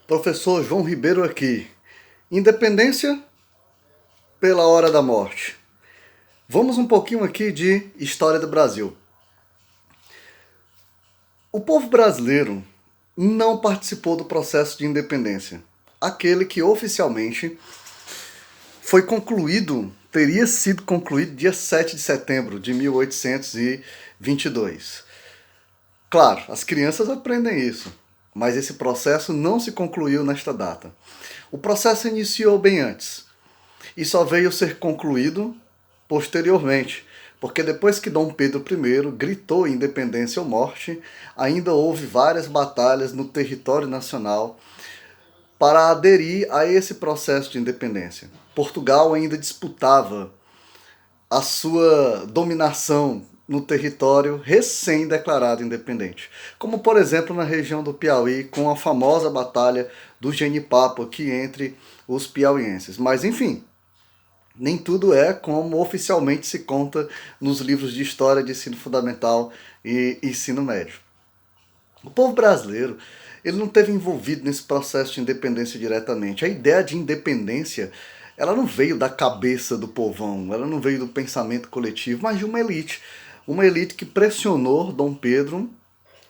Professor João Ribeiro aqui. Independência pela hora da morte. Vamos um pouquinho aqui de história do Brasil. O povo brasileiro não participou do processo de independência. Aquele que oficialmente foi concluído, teria sido concluído dia 7 de setembro de 1822. Claro, as crianças aprendem isso, mas esse processo não se concluiu nesta data. O processo iniciou bem antes e só veio ser concluído posteriormente, porque depois que Dom Pedro I gritou independência ou morte, ainda houve várias batalhas no território nacional para aderir a esse processo de independência. Portugal ainda disputava a sua dominação no território recém-declarado independente, como por exemplo na região do Piauí, com a famosa batalha do Genipapo aqui entre os piauienses. Mas enfim, nem tudo é como oficialmente se conta nos livros de história de ensino fundamental e ensino médio. O povo brasileiro, ele não esteve envolvido nesse processo de independência diretamente. A ideia de independência, ela não veio da cabeça do povão, ela não veio do pensamento coletivo, mas de uma elite. Uma elite que pressionou Dom Pedro,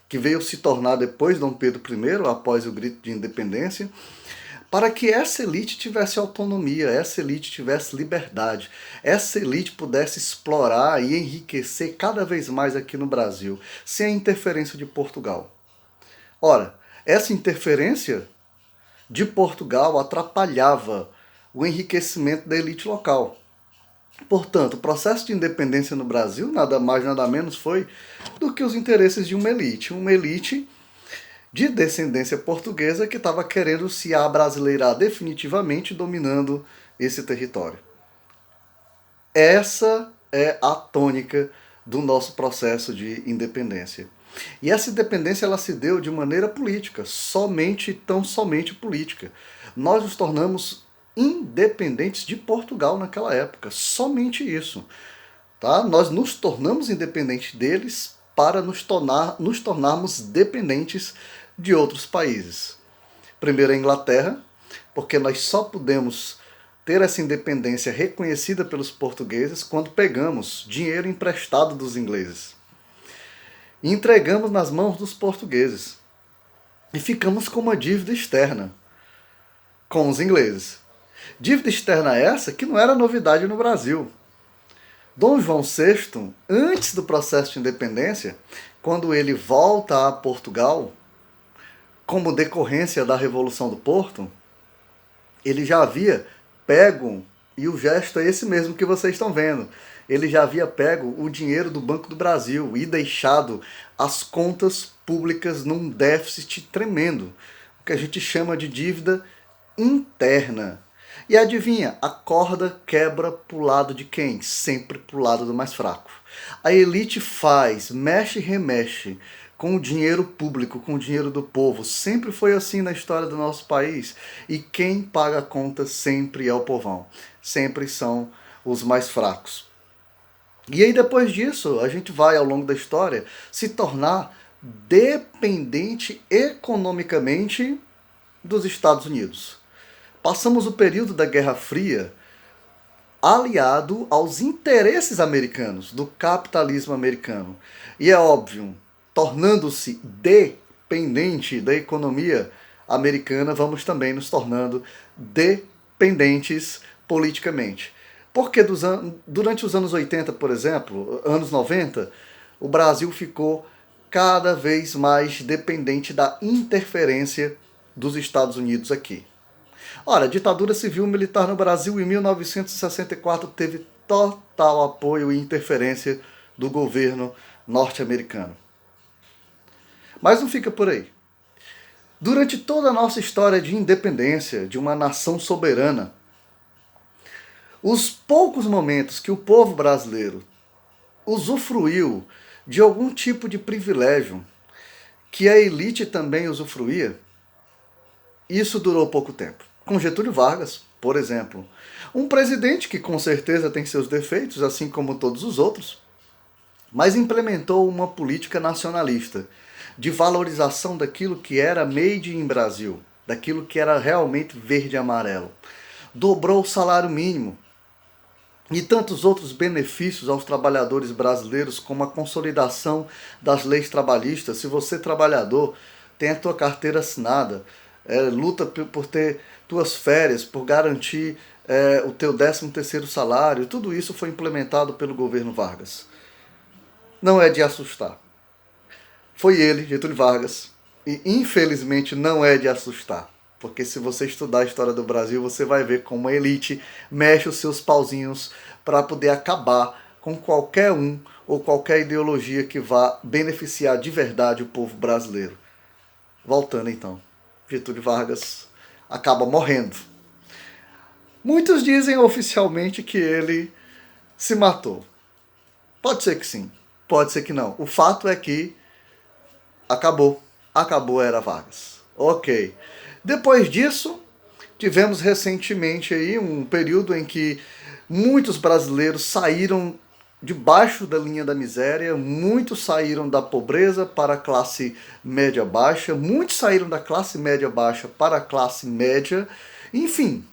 que veio se tornar depois Dom Pedro I, após o grito de independência, para que essa elite tivesse autonomia, essa elite tivesse liberdade, essa elite pudesse explorar e enriquecer cada vez mais aqui no Brasil, sem a interferência de Portugal. Ora, essa interferência de Portugal atrapalhava o enriquecimento da elite local. Portanto, o processo de independência no Brasil nada mais nada menos foi do que os interesses de uma elite de descendência portuguesa que estava querendo se abrasileirar definitivamente, dominando esse território. Essa é a tônica do nosso processo de independência. E essa independência ela se deu de maneira política, somente, tão somente política. Nós nos tornamos independentes de Portugal naquela época, somente isso. Tá? Nós nos tornamos independentes deles para nos tornarmos dependentes de outros países. Primeiro a Inglaterra, porque nós só pudemos ter essa independência reconhecida pelos portugueses quando pegamos dinheiro emprestado dos ingleses e entregamos nas mãos dos portugueses. E ficamos com uma dívida externa com os ingleses. Dívida externa essa que não era novidade no Brasil. Dom João VI, antes do processo de independência, quando ele volta a Portugal, como decorrência da Revolução do Porto, ele já havia pego, e o gesto é esse mesmo que vocês estão vendo, ele já havia pego o dinheiro do Banco do Brasil e deixado as contas públicas num déficit tremendo, o que a gente chama de dívida interna. E adivinha, a corda quebra pro lado de quem? Sempre pro lado do mais fraco. A elite faz, mexe e remexe com o dinheiro público, com o dinheiro do povo. Sempre foi assim na história do nosso país. E quem paga a conta sempre é o povão. Sempre são os mais fracos. E aí depois disso, a gente vai ao longo da história se tornar dependente economicamente dos Estados Unidos. Passamos o período da Guerra Fria aliado aos interesses americanos, do capitalismo americano. E é óbvio, tornando-se dependente da economia americana, vamos também nos tornando dependentes politicamente. Porque durante os anos 80, por exemplo, anos 90, o Brasil ficou cada vez mais dependente da interferência dos Estados Unidos aqui. Ora, a ditadura civil-militar no Brasil em 1964 teve total apoio e interferência do governo norte-americano. Mas não fica por aí. Durante toda a nossa história de independência, de uma nação soberana, os poucos momentos que o povo brasileiro usufruiu de algum tipo de privilégio que a elite também usufruía, isso durou pouco tempo. Com Getúlio Vargas, por exemplo, um presidente que com certeza tem seus defeitos, assim como todos os outros, mas implementou uma política nacionalista de valorização daquilo que era made in Brasil. daquilo que era realmente verde e amarelo. Dobrou o salário mínimo e tantos outros benefícios aos trabalhadores brasileiros, como a consolidação das leis trabalhistas. Se você, trabalhador, tem a tua carteira assinada, luta por ter tuas férias, por garantir o teu 13º salário, tudo isso foi implementado pelo governo Vargas. Não é de assustar. Foi ele, Getúlio Vargas, e infelizmente não é de assustar. Porque se você estudar a história do Brasil, você vai ver como a elite mexe os seus pauzinhos para poder acabar com qualquer um ou qualquer ideologia que vá beneficiar de verdade o povo brasileiro. Voltando então, Getúlio Vargas acaba morrendo. Muitos dizem oficialmente que ele se matou. Pode ser que sim, pode ser que não. O fato é que acabou a era Vargas. Ok. Depois disso, tivemos recentemente aí um período em que muitos brasileiros saíram debaixo da linha da miséria, muitos saíram da pobreza para a classe média baixa, muitos saíram da classe média baixa para a classe média, enfim.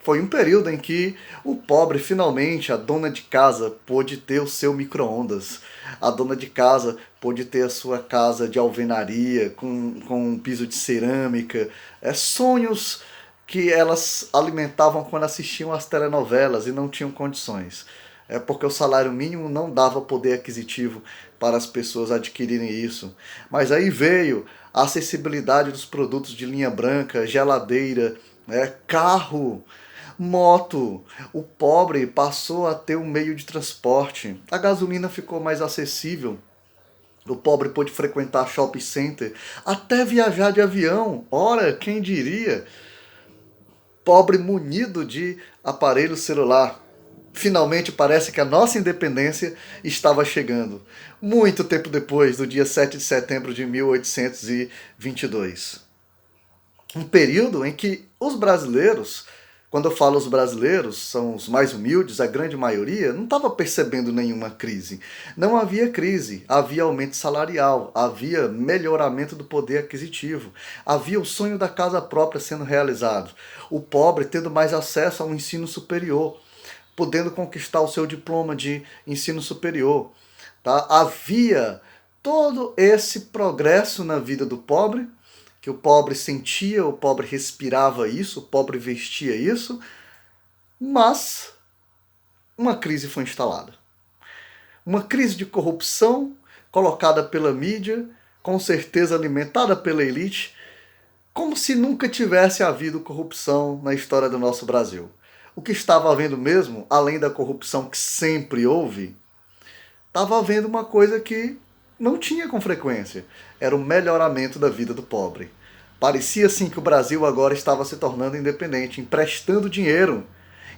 Foi um período em que o pobre, finalmente, a dona de casa, pôde ter o seu micro-ondas. A dona de casa pôde ter a sua casa de alvenaria, com um piso de cerâmica. Sonhos que elas alimentavam quando assistiam às telenovelas e não tinham condições. Porque o salário mínimo não dava poder aquisitivo para as pessoas adquirirem isso. Mas aí veio a acessibilidade dos produtos de linha branca, geladeira, carro, moto. O pobre passou a ter um meio de transporte. A gasolina ficou mais acessível. O pobre pôde frequentar shopping center, até viajar de avião. Ora, quem diria? Pobre munido de aparelho celular. Finalmente parece que a nossa independência estava chegando. Muito tempo depois do dia 7 de setembro de 1822. Um período em que os brasileiros, quando eu falo os brasileiros, são os mais humildes, a grande maioria, não estava percebendo nenhuma crise. Não havia crise, havia aumento salarial, havia melhoramento do poder aquisitivo, havia o sonho da casa própria sendo realizado, o pobre tendo mais acesso ao ensino superior, podendo conquistar o seu diploma de ensino superior. Tá? Havia todo esse progresso na vida do pobre, que o pobre sentia, o pobre respirava isso, o pobre vestia isso, mas uma crise foi instalada. Uma crise de corrupção colocada pela mídia, com certeza alimentada pela elite, como se nunca tivesse havido corrupção na história do nosso Brasil. O que estava havendo mesmo, além da corrupção que sempre houve, estava havendo uma coisa que não tinha com frequência. Era o melhoramento da vida do pobre. Parecia assim que o Brasil agora estava se tornando independente, emprestando dinheiro,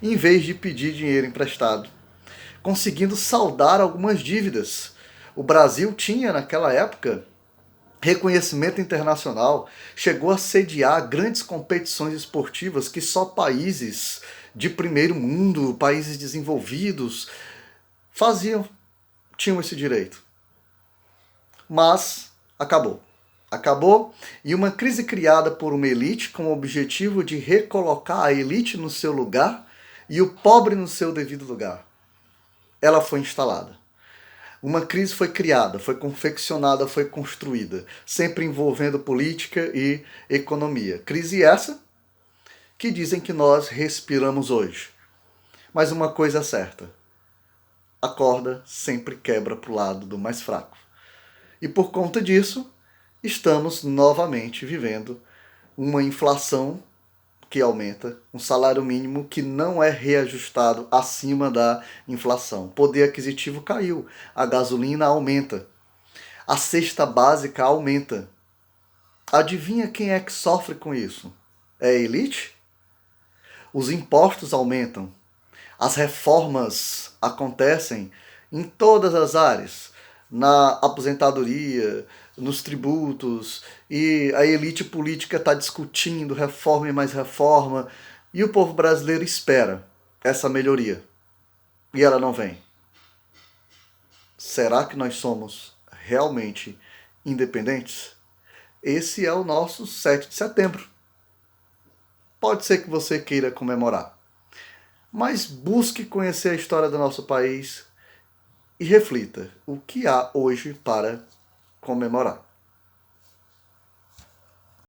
em vez de pedir dinheiro emprestado, conseguindo saldar algumas dívidas. O Brasil tinha, naquela época, reconhecimento internacional, chegou a sediar grandes competições esportivas que só países de primeiro mundo, países desenvolvidos, faziam, tinham esse direito. Mas acabou. Acabou, e uma crise criada por uma elite com o objetivo de recolocar a elite no seu lugar e o pobre no seu devido lugar. Ela foi instalada. Uma crise foi criada, foi confeccionada, foi construída, sempre envolvendo política e economia. Crise essa que dizem que nós respiramos hoje. Mas uma coisa é certa, a corda sempre quebra para o lado do mais fraco. E por conta disso, estamos novamente vivendo uma inflação que aumenta, um salário mínimo que não é reajustado acima da inflação. Poder aquisitivo caiu, a gasolina aumenta, a cesta básica aumenta. Adivinha quem é que sofre com isso? É a elite? Os impostos aumentam, as reformas acontecem em todas as áreas, na aposentadoria, nos tributos, e a elite política está discutindo reforma e mais reforma, e o povo brasileiro espera essa melhoria. E ela não vem. Será que nós somos realmente independentes? Esse é o nosso 7 de setembro. pode ser que você queira comemorar. Mas busque conhecer a história do nosso país e reflita o que há hoje para comemorar.